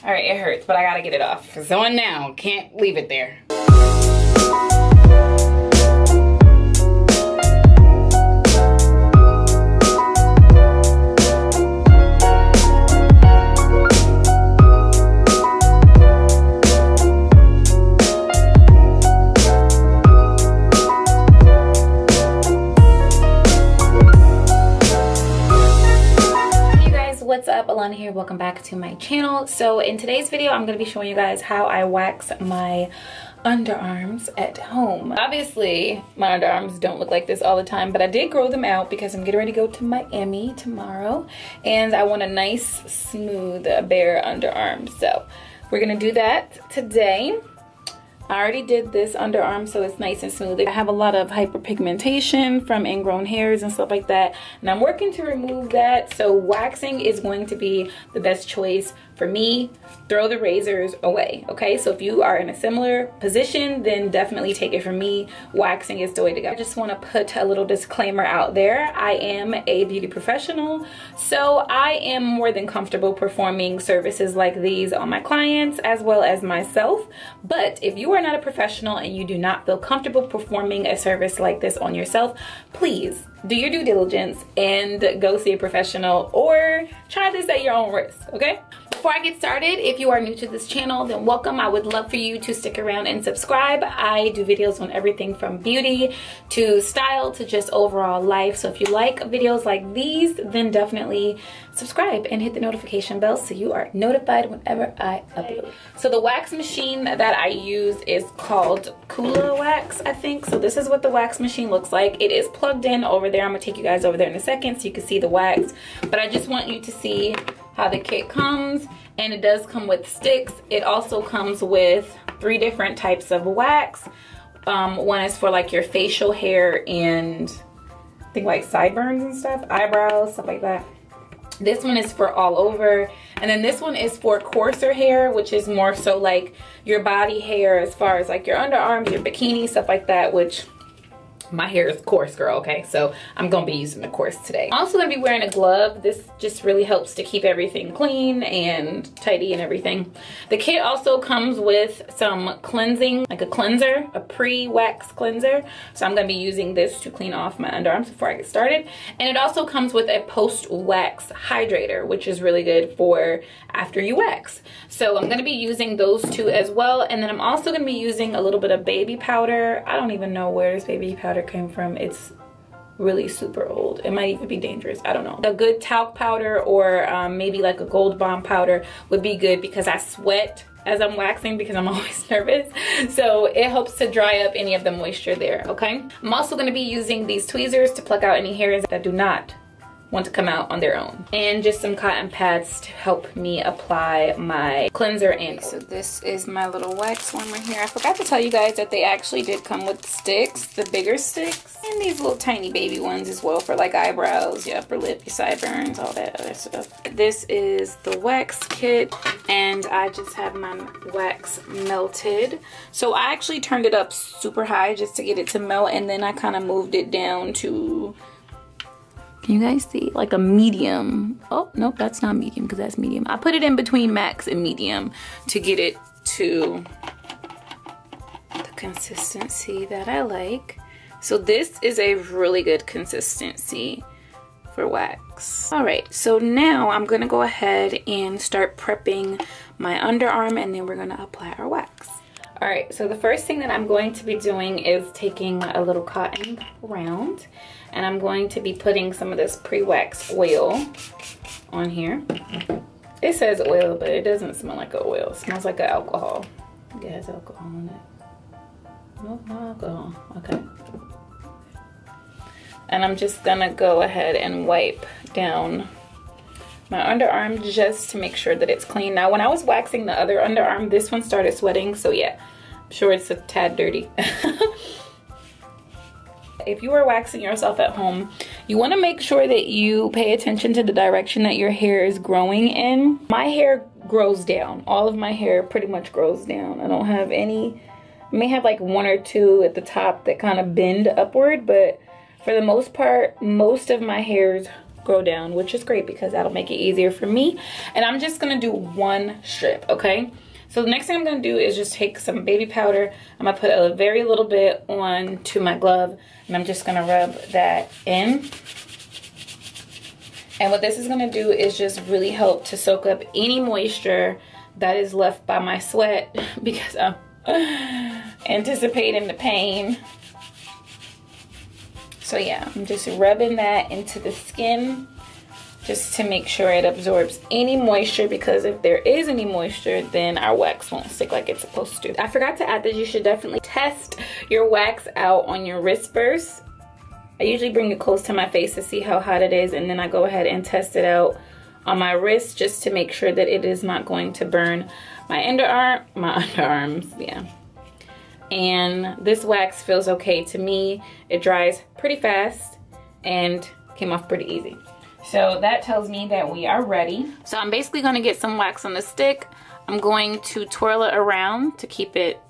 All right, it hurts, but I gotta get it off. It's on now, can't leave it there. What's up, Alana here, welcome back to my channel. So in today's video I'm going to be showing you guys how I wax my underarms at home. Obviously my underarms don't look like this all the time, but I did grow them out because I'm getting ready to go to Miami tomorrow and I want a nice smooth bare underarm. So we're gonna do that today. I already did this underarm, so it's nice and smooth. I have a lot of hyperpigmentation from ingrown hairs and stuff like that, and I'm working to remove that, so waxing is going to be the best choice for me. Throw the razors away, okay? So if you are in a similar position, then definitely take it from me. Waxing is the way to go. I just want to put a little disclaimer out there. I am a beauty professional, so I am more than comfortable performing services like these on my clients as well as myself. But if you are not a professional and you do not feel comfortable performing a service like this on yourself, please do your due diligence and go see a professional or try this at your own risk, okay? Before I get started, if you are new to this channel, then welcome. I would love for you to stick around and subscribe. I do videos on everything from beauty to style to just overall life. So if you like videos like these, then definitely subscribe and hit the notification bell so you are notified whenever I upload. So the wax machine that I use is called Kula Wax, I think. So this is what the wax machine looks like. It is plugged in over there. I'm gonna take you guys over there in a second so you can see the wax. But I just want you to see how the kit comes, and it does come with sticks. It also comes with 3 different types of wax. One is for like your facial hair and I think like sideburns and stuff, eyebrows, stuff like that. This one is for all over, and then this one is for coarser hair, which is more so like your body hair as far as like your underarms, your bikini, stuff like that, which my hair is coarse, girl, okay? So I'm gonna be using the coarse today. I'm also gonna be wearing a glove. This just really helps to keep everything clean and tidy and everything. The kit also comes with some cleansing, like a cleanser, a pre-wax cleanser. So I'm gonna be using this to clean off my underarms before I get started. And it also comes with a post-wax hydrator, which is really good for after you wax. So I'm gonna be using those 2 as well. And then I'm also gonna be using a little bit of baby powder. I don't even know where this baby powder came from. It's really super old. It might even be dangerous. I don't know. A good talc powder or maybe like a Gold Bond powder would be good because I sweat as I'm waxing because I'm always nervous. So it helps to dry up any of the moisture there, okay? I'm also going to be using these tweezers to pluck out any hairs that do not want to come out on their own, and just some cotton pads to help me apply my cleanser. And so this is my little wax warmer here. I forgot to tell you guys that they actually did come with sticks, the bigger sticks, and these little tiny baby ones as well for like eyebrows, your upper lip, your sideburns, all that other stuff. This is the wax kit, and I just have my wax melted. So I actually turned it up super high just to get it to melt, and then I kind of moved it down to, can you guys see, like a medium? Oh, nope, that's not medium because that's medium. I put it in between max and medium to get it to the consistency that I like. So this is a really good consistency for wax. All right, so now I'm gonna go ahead and start prepping my underarm, and then we're gonna apply our wax. All right, so the first thing that I'm going to be doing is taking a little cotton round, and I'm going to be putting some of this pre-wax oil on here. It says oil, but it doesn't smell like an oil. It smells like an alcohol. It has alcohol in it. No, no alcohol. Okay. And I'm just gonna go ahead and wipe down my underarm just to make sure that it's clean. Now, when I was waxing the other underarm, this one started sweating, so yeah, I'm sure it's a tad dirty. If you are waxing yourself at home, you want to make sure that you pay attention to the direction that your hair is growing in. My hair grows down. All of my hair pretty much grows down. I don't have any, I may have like 1 or 2 at the top that kind of bend upward, but for the most part, most of my hairs grow down, which is great because that'll make it easier for me. And I'm just gonna do one strip, okay? So the next thing I'm gonna do is just take some baby powder. I'm gonna put a very little bit onto my glove, and I'm just gonna rub that in. And what this is gonna do is just really help to soak up any moisture that is left by my sweat because I'm anticipating the pain. So yeah, I'm just rubbing that into the skin just to make sure it absorbs any moisture, because if there is any moisture, then our wax won't stick like it's supposed to. I forgot to add that you should definitely test your wax out on your wrist first. I usually bring it close to my face to see how hot it is, and then I go ahead and test it out on my wrist just to make sure that it is not going to burn my underarms, yeah. And this wax feels okay to me. It dries pretty fast and came off pretty easy. So that tells me that we are ready. So I'm basically gonna get some wax on the stick. I'm going to twirl it around to keep it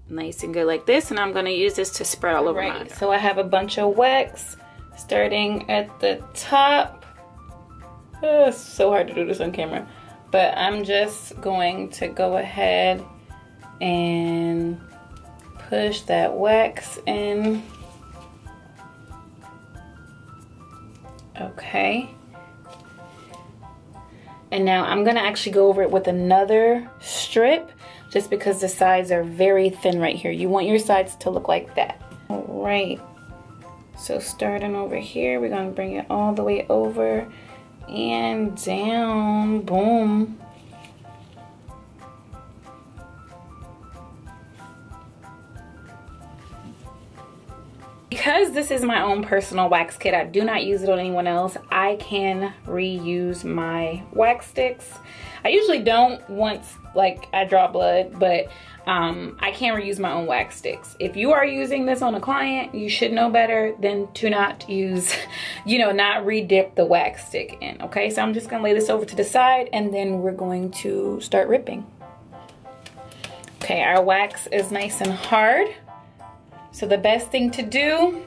nice and good like this, and I'm gonna use this to spread all over my underarm. So I have a bunch of wax starting at the top. Oh, it's so hard to do this on camera. But I'm just going to go ahead and push that wax in. Okay. And now I'm gonna actually go over it with another strip, just because the sides are very thin right here. You want your sides to look like that. All right. So starting over here, we're gonna bring it all the way over and down, boom. Because this is my own personal wax kit, I do not use it on anyone else. I can reuse my wax sticks. I usually don't once like I draw blood, but I can reuse my own wax sticks. If you are using this on a client, you should know better than to not use, you know, not re-dip the wax stick in, okay? So I'm just gonna lay this over to the side, and then we're going to start ripping. Okay, our wax is nice and hard. So the best thing to do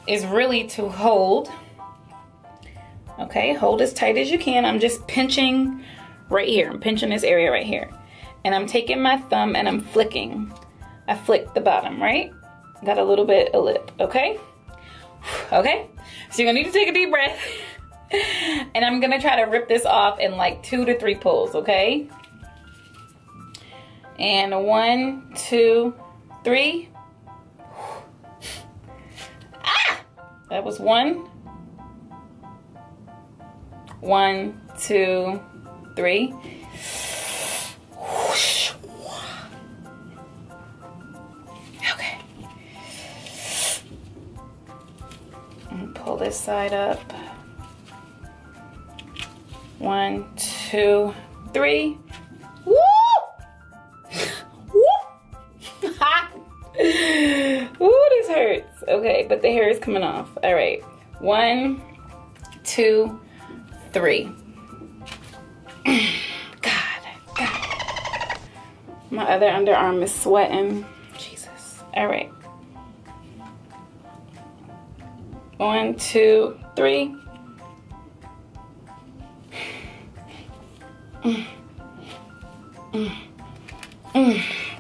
is really to hold. Okay, hold as tight as you can. I'm just pinching right here. I'm pinching this area right here. And I'm taking my thumb and I'm flicking. I flick the bottom, right? Got a little bit of lip, okay? Okay, so you're gonna need to take a deep breath. And I'm gonna try to rip this off in like 2 to 3 pulls, okay? And 1, 2, 3. Ah! That was 1. 1, 2, 3. Okay. And pull this side up. 1, 2, 3. Woo! Woo! Ooh, this hurts. Okay, but the hair is coming off. All right. 1, 2, 3. God. My other underarm is sweating. Jesus. All right. 1, 2, 3.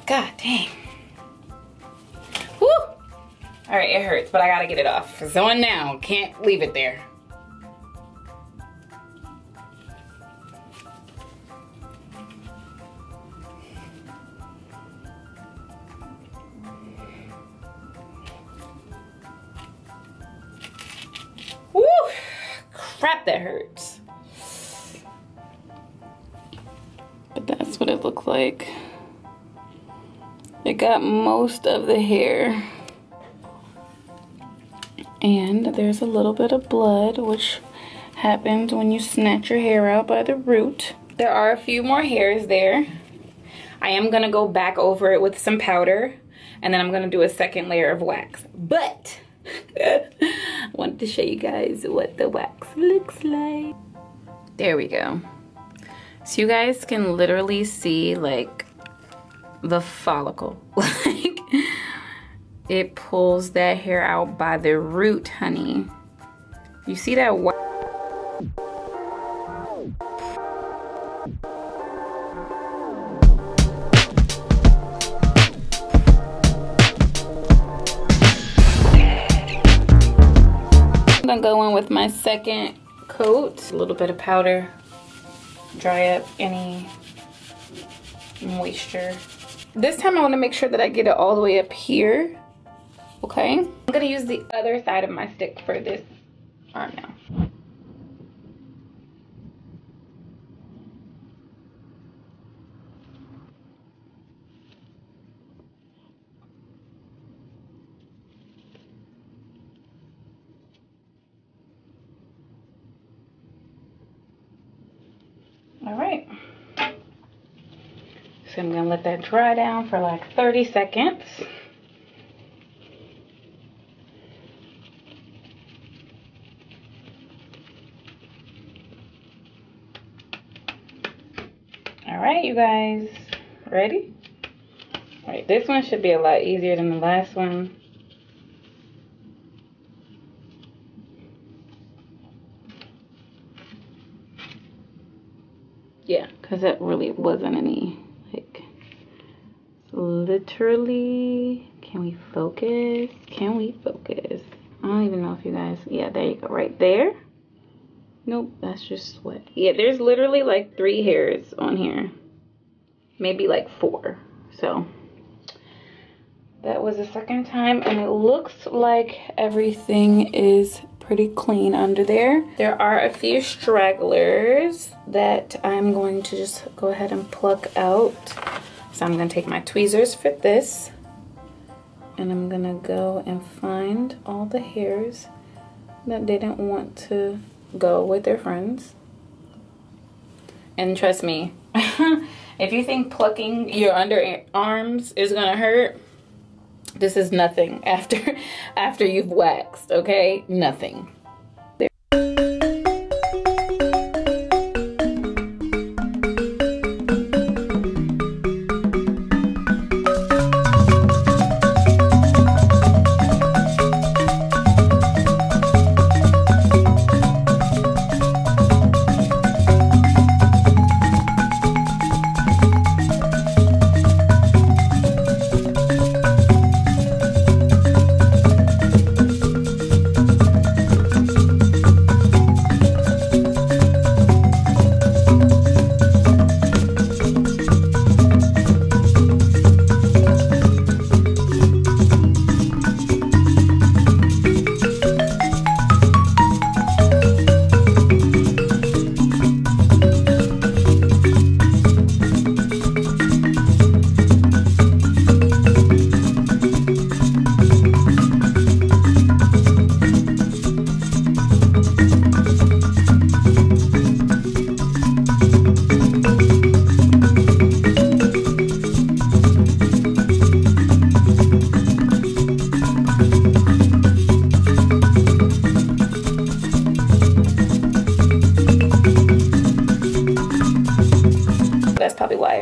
God dang. Woo! All right, it hurts, but I gotta get it off. It's on now. Can't leave it there. Woo! Crap, that hurts. But that's what it looked like. It got most of the hair. And there's a little bit of blood, which happens when you snatch your hair out by the root. There are a few more hairs there. I am gonna go back over it with some powder, and then I'm gonna do a second layer of wax. But I wanted to show you guys what the wax looks like. There we go. So you guys can literally see like the follicle. Like it pulls that hair out by the root, honey. You see that? gonna go in with my second coat. A little bit of powder, dry up any moisture. This time I want to make sure that I get it all the way up here. Okay, I'm gonna use the other side of my stick for this arm now. All right, so I'm gonna let that dry down for like 30 seconds. All right, you guys, ready? All right, this one should be a lot easier than the last one. Yeah, because it really wasn't any, like, literally, can we focus? Can we focus? I don't even know if you guys, yeah, there you go, right there. Nope, that's just sweat. Yeah, there's literally like 3 hairs on here. Maybe like 4. So that was the second time, and it looks like everything is pretty clean under there. There are a few stragglers that I'm going to just go ahead and pluck out. So I'm gonna take my tweezers for this, and I'm gonna go and find all the hairs that didn't want to go with their friends. And trust me, if you think plucking your underarms is gonna hurt, this is nothing after you've waxed, okay? Nothing.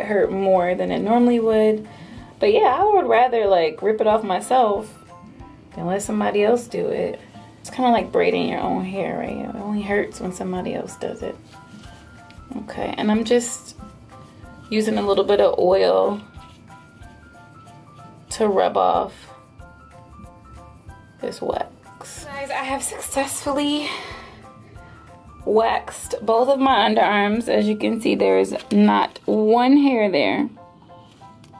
Hurt more than it normally would. But yeah, I would rather like rip it off myself than let somebody else do it. It's kind of like braiding your own hair, right? It only hurts when somebody else does it. Okay, and I'm just using a little bit of oil to rub off this wax. Guys, I have successfully waxed both of my underarms. As you can see, there is not one hair there.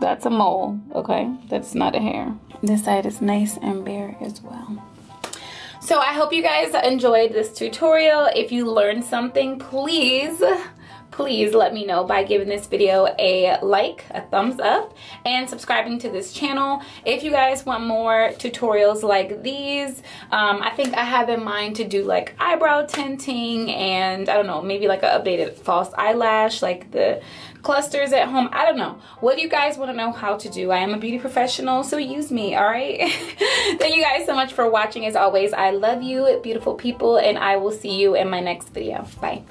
That's a mole, okay? That's not a hair. This side is nice and bare as well. So I hope you guys enjoyed this tutorial. If you learned something, please let me know by giving this video a like, a thumbs up, and subscribing to this channel. If you guys want more tutorials like these, I think I have in mind to do like eyebrow tinting and I don't know, maybe like an updated false eyelash, like the clusters at home. I don't know. What do you guys want to know how to do? I am a beauty professional, so use me, all right? Thank you guys so much for watching. As always, I love you, beautiful people, and I will see you in my next video. Bye.